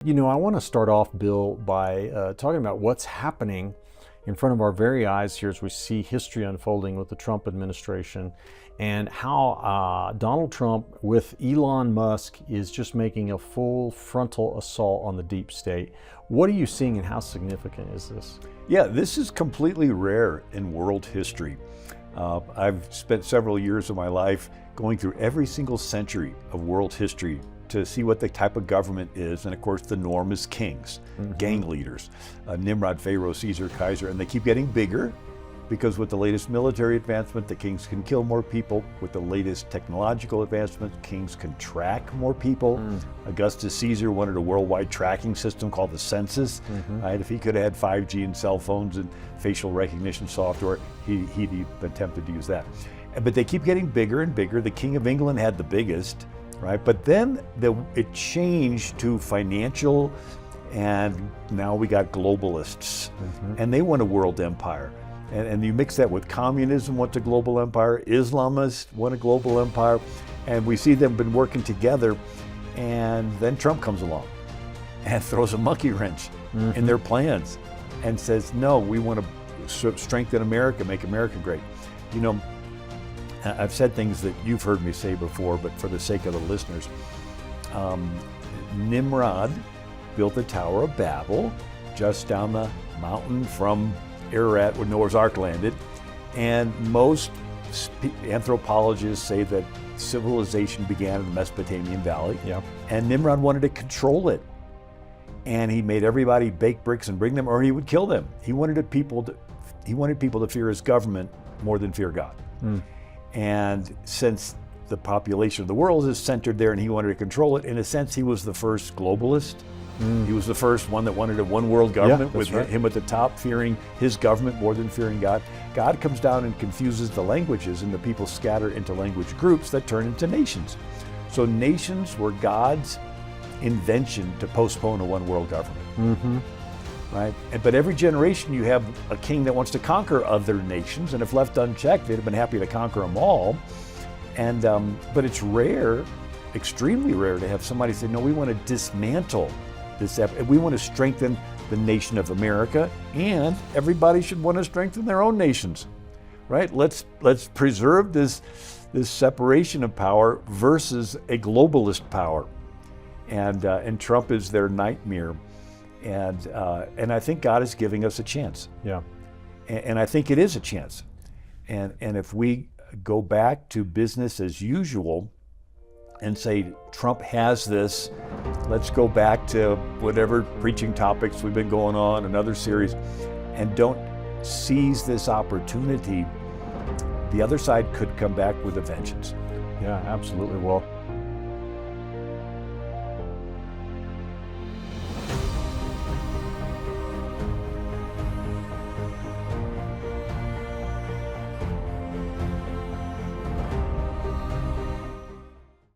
You know, I want to start off, Bill, by talking about what's happening in front of our very eyes here as we see history unfolding with the Trump administration, and how Donald Trump with Elon Musk is just making a full frontal assault on the deep state. What are you seeing, and how significant is this? Yeah, this is completely rare in world history. I've spent several years of my life going through every single century of world history to see what the type of government is. And of course, the norm is kings, gang leaders, Nimrod, Pharaoh, Caesar, Kaiser, and they keep getting bigger because with the latest military advancement, the kings can kill more people. With the latest technological advancement, kings can track more people. Augustus Caesar wanted a worldwide tracking system called the census. Right? If he could have had 5G and cell phones and facial recognition software, he'd attempted to use that. But they keep getting bigger and bigger. The King of England had the biggest, right? But then it changed to financial, and now we got globalists, and they want a world empire. And you mix that with communism, wants a global empire, Islamists want a global empire, and we see them been working together, and then Trump comes along and throws a monkey wrench in their plans and says, no, we want to strengthen America, make America great. You know, I've said things that you've heard me say before, but for the sake of the listeners, Nimrod built the Tower of Babel just down the mountain from Ararat where Noah's Ark landed, and most anthropologists say that civilization began in the Mesopotamian Valley, and Nimrod wanted to control it, and he made everybody bake bricks and bring them, or he would kill them. He wanted people to fear his government more than fear God. And since the population of the world is centered there and he wanted to control it, in a sense he was the first globalist. He was the first one that wanted a one world government with him at the top, fearing his government more than fearing God. God comes down and confuses the languages, and the people scatter into language groups that turn into nations. So nations were God's invention to postpone a one world government. Right? But every generation you have a king that wants to conquer other nations, and if left unchecked, they'd have been happy to conquer them all. And but it's rare, extremely rare, to have somebody say, no, we want to dismantle this, we want to strengthen the nation of America, and everybody should want to strengthen their own nations. Right? Let's preserve this separation of power versus a globalist power. And Trump is their nightmare. And I think God is giving us a chance. And I think it is a chance. And if we go back to business as usual and say, Trump has this, let's go back to whatever preaching topics we've been going on, another series, and don't seize this opportunity, the other side could come back with a vengeance. Yeah, absolutely. Well,